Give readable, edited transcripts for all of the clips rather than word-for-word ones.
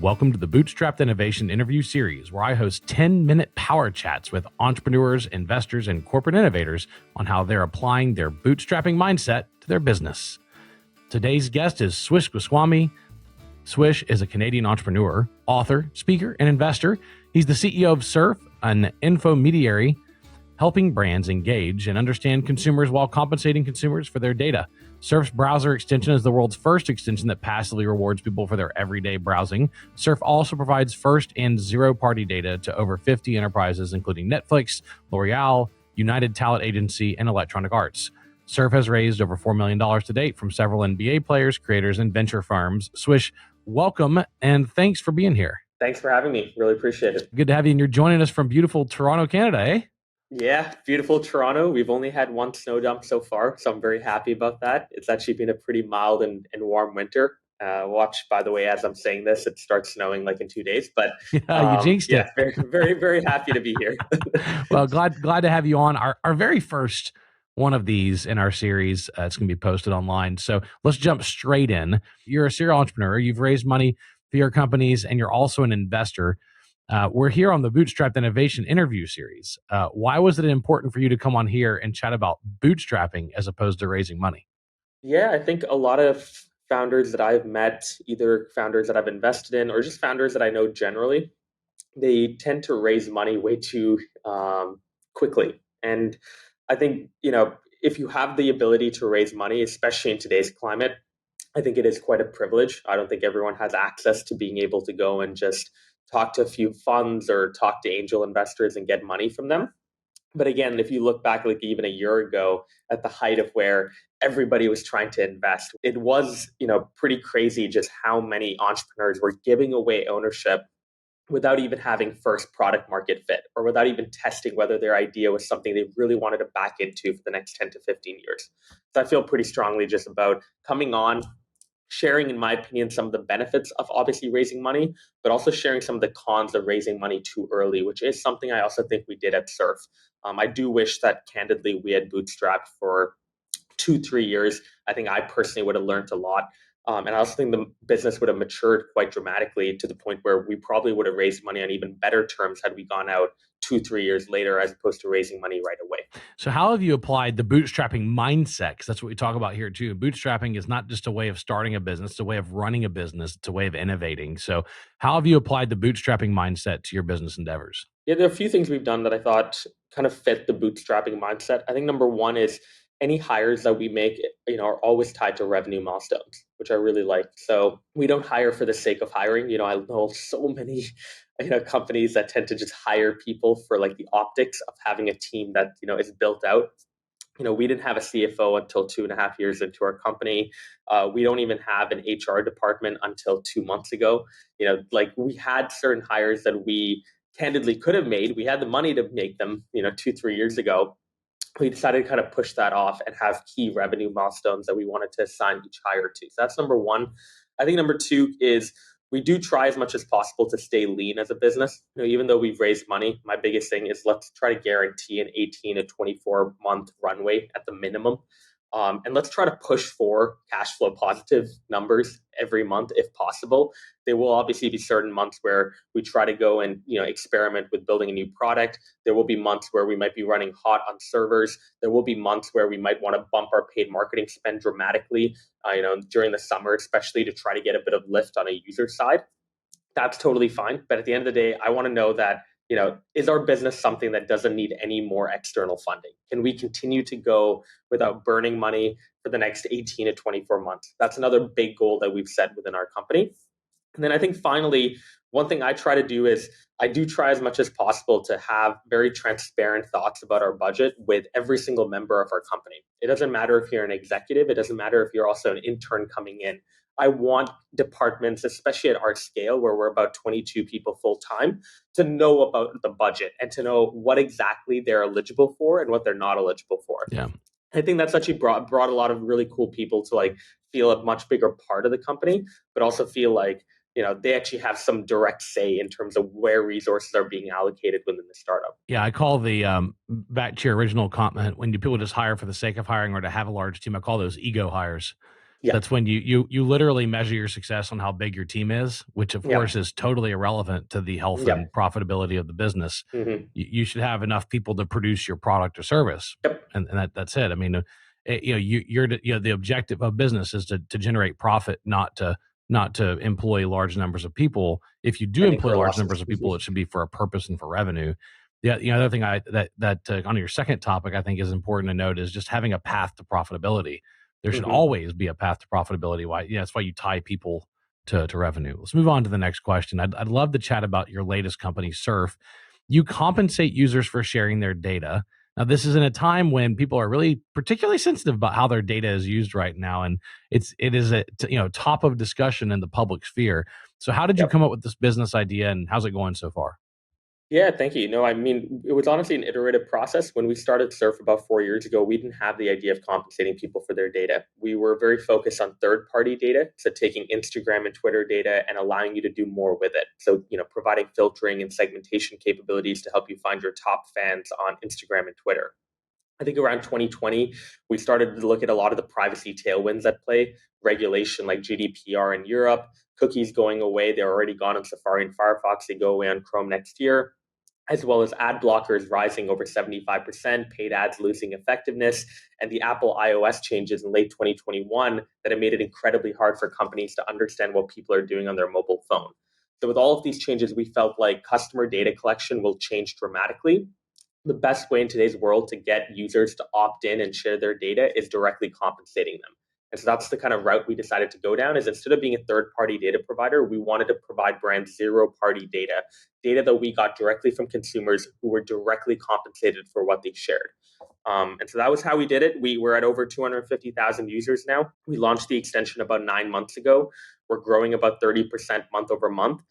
Welcome to the Bootstrapped Innovation Interview Series, where I host 10-minute power chats with entrepreneurs, investors, and corporate innovators on how they're applying their bootstrapping mindset to their business. Today's guest is Swish Goswami. Swish is a Canadian entrepreneur, author, speaker, and investor. He's the CEO of Surf, an infomediary helping brands engage and understand consumers while compensating consumers for their data. Surf's browser extension is the world's first extension that passively rewards people for their everyday browsing. Surf also provides first and zero-party data to over 50 enterprises, including Netflix, L'Oreal, United Talent Agency, and Electronic Arts. Surf has raised over $4 million to date from several NBA players, creators, and venture firms. Swish, welcome, and thanks for being here. Thanks for having me. Really appreciate it. Good to have you, and you're joining us from beautiful Toronto, Canada, eh? Yeah, beautiful Toronto. We've only had one snow dump so far, so I'm very happy about that. It's actually been a pretty mild and warm winter. Watch, by the way, as I'm saying this, it starts snowing like in 2 days. But you jinxed it. Very, very, very happy to be here. Well, glad to have you on our very first one of these in our series. It's going to be posted online. So let's jump straight in. You're a serial entrepreneur. You've raised money for your companies, and you're also an investor. We're here on the Bootstrapped Innovation Interview Series. Why was it important for you to come on here and chat about bootstrapping as opposed to raising money? Yeah, I think a lot of founders that I've met, either founders that I've invested in or just founders that I know generally, they tend to raise money way too quickly. And I think, if you have the ability to raise money, especially in today's climate, I think it is quite a privilege. I don't think everyone has access to being able to go and just talk to a few funds or talk to angel investors and get money from them. But again, if you look back like even a year ago at the height of where everybody was trying to invest, it was, pretty crazy just how many entrepreneurs were giving away ownership without even having first product market fit or without even testing whether their idea was something they really wanted to back into for the next 10 to 15 years. So I feel pretty strongly just about coming on, sharing, in my opinion, some of the benefits of obviously raising money, but also sharing some of the cons of raising money too early, which is something I also think we did at Surf. I do wish that candidly we had bootstrapped for 2-3 years. I think I personally would have learned a lot. And I also think the business would have matured quite dramatically to the point where we probably would have raised money on even better terms had we gone out 2-3 years later, as opposed to raising money right away. So how have you applied the bootstrapping mindset? Because that's what we talk about here too. Bootstrapping is not just a way of starting a business, it's a way of running a business, it's a way of innovating. So how have you applied the bootstrapping mindset to your business endeavors? Yeah, there are a few things we've done that I thought kind of fit the bootstrapping mindset. I think number one is any hires that we make, are always tied to revenue milestones, which I really like. So we don't hire for the sake of hiring. I know so many, companies that tend to just hire people for like the optics of having a team that, is built out. We didn't have a CFO until 2.5 years into our company. We don't even have an HR department until 2 months ago. We had certain hires that we candidly could have made. We had the money to make them, 2-3 years ago. We decided to kind of push that off and have key revenue milestones that we wanted to assign each hire to. So that's number one. I think number two is we do try as much as possible to stay lean as a business. Even though we've raised money, my biggest thing is let's try to guarantee an 18 to 24 month runway at the minimum. And let's try to push for cash flow positive numbers every month if possible. There will obviously be certain months where we try to go and experiment with building a new product. There will be months where we might be running hot on servers. There will be months where we might want to bump our paid marketing spend dramatically, during the summer, especially to try to get a bit of lift on a user side. That's totally fine. But at the end of the day, I want to know that is our business something that doesn't need any more external funding? Can we continue to go without burning money for the next 18 to 24 months? That's another big goal that we've set within our company. And then I think finally, one thing I try to do is I do try as much as possible to have very transparent thoughts about our budget with every single member of our company. It doesn't matter if you're an executive. It doesn't matter if you're also an intern coming in. I want departments, especially at our scale, where we're about 22 people full time, to know about the budget and to know what exactly they're eligible for and what they're not eligible for. Yeah, I think that's actually brought a lot of really cool people to feel a much bigger part of the company, but also feel like they actually have some direct say in terms of where resources are being allocated within the startup. Yeah, I call the back to your original comment when people just hire for the sake of hiring or to have a large team. I call those ego hires. Yeah. That's when you literally measure your success on how big your team is, which of Yeah. course is totally irrelevant to the health Yeah. and profitability of the business. Hmm. You should have enough people to produce your product or service, Yep. and that's it. I mean, the objective of business is to generate profit, not to employ large numbers of people. If you do And employ incur large losses. numbers of people, it should be for a purpose and for revenue. The other thing on your second topic I think is important to note is just having a path to profitability. There should Hmm. always be a path to profitability. That's why you tie people to revenue. Let's move on to the next question. I'd love to chat about your latest company, Surf. You compensate users for sharing their data. Now, this is in a time when people are really particularly sensitive about how their data is used right now, and it is a top of discussion in the public sphere. So, how did you Yep. come up with this business idea, and how's it going so far? Yeah, thank you. No, I mean, it was honestly an iterative process. When we started Surf about 4 years ago, we didn't have the idea of compensating people for their data. We were very focused on third-party data, so taking Instagram and Twitter data and allowing you to do more with it. So, providing filtering and segmentation capabilities to help you find your top fans on Instagram and Twitter. I think around 2020, we started to look at a lot of the privacy tailwinds at play, regulation like GDPR in Europe, cookies going away. They're already gone on Safari and Firefox. They go away on Chrome next year, as well as ad blockers rising over 75%, paid ads losing effectiveness, and the Apple iOS changes in late 2021 that have made it incredibly hard for companies to understand what people are doing on their mobile phone. So, with all of these changes, we felt like customer data collection will change dramatically. The best way in today's world to get users to opt in and share their data is directly compensating them. And so that's the kind of route we decided to go down is instead of being a third-party data provider, we wanted to provide brands zero-party data that we got directly from consumers who were directly compensated for what they shared. And so that was how we did it. We were at over 250,000 users now. We launched the extension about 9 months ago. We're growing about 30% month over month.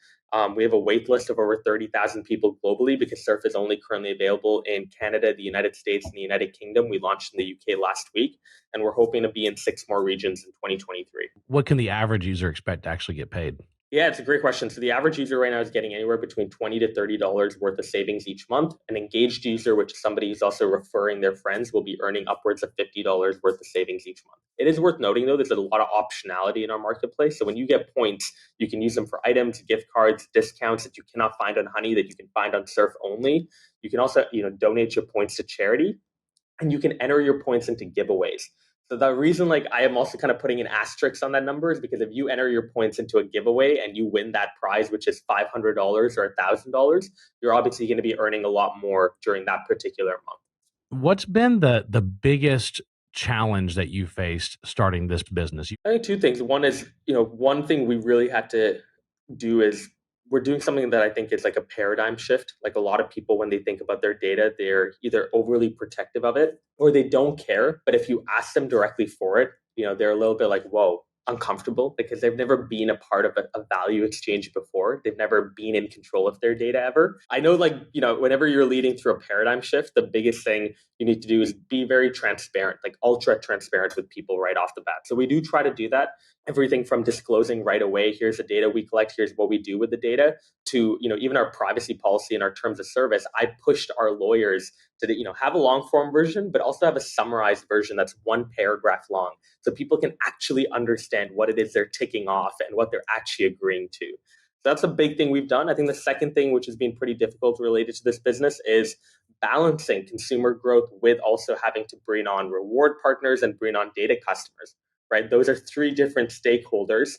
We have a wait list of over 30,000 people globally because Surf is only currently available in Canada, the United States, and the United Kingdom. We launched in the UK last week, and we're hoping to be in 6 more regions in 2023. What can the average user expect to actually get paid? Yeah, it's a great question. So the average user right now is getting anywhere between $20 to $30 worth of savings each month. An engaged user, which is somebody who's also referring their friends, will be earning upwards of $50 worth of savings each month. It is worth noting, though, there's a lot of optionality in our marketplace. So when you get points, you can use them for items, gift cards, discounts that you cannot find on Honey that you can find on Surf only. You can also, donate your points to charity, and you can enter your points into giveaways. So the reason like I am also kind of putting an asterisk on that number is because if you enter your points into a giveaway and you win that prize, which is $500 or $1,000, you're obviously going to be earning a lot more during that particular month. What's been the biggest challenge that you faced starting this business? I think two things. One is, one thing we really had to do is we're doing something that I think is like a paradigm shift. Like a lot of people, when they think about their data, they're either overly protective of it or they don't care. But if you ask them directly for it, they're a little bit like, whoa, uncomfortable because they've never been a part of a value exchange before. They've never been in control of their data ever. I know, like, whenever you're leading through a paradigm shift, the biggest thing you need to do is be very transparent, like ultra transparent with people right off the bat. So we do try to do that. Everything from disclosing right away, here's the data we collect, here's what we do with the data, to even our privacy policy and our terms of service. I pushed our lawyers to have a long form version, but also have a summarized version that's one paragraph long, so people can actually understand what it is they're ticking off and what they're actually agreeing to. So that's a big thing we've done. I think the second thing, which has been pretty difficult related to this business, is balancing consumer growth with also having to bring on reward partners and bring on data customers. Right? Those are three different stakeholders.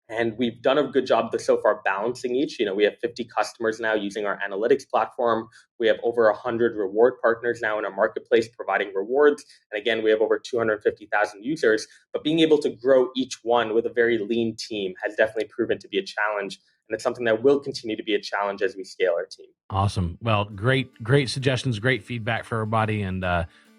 And we've done a good job so far balancing each. We have 50 customers now using our analytics platform. We have over 100 reward partners now in our marketplace providing rewards. And again, we have over 250,000 users. But being able to grow each one with a very lean team has definitely proven to be a challenge. And it's something that will continue to be a challenge as we scale our team. Awesome. Well, great suggestions, great feedback for everybody. And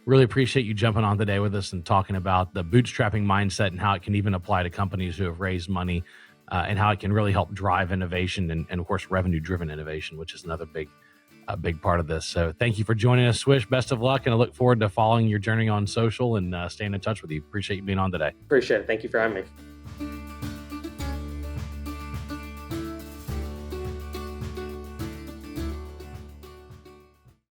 really appreciate you jumping on today with us and talking about the bootstrapping mindset and how it can even apply to companies who have raised money and how it can really help drive innovation and of course, revenue-driven innovation, which is another big part of this. So thank you for joining us, Swish. Best of luck. And I look forward to following your journey on social and staying in touch with you. Appreciate you being on today. Appreciate it. Thank you for having me.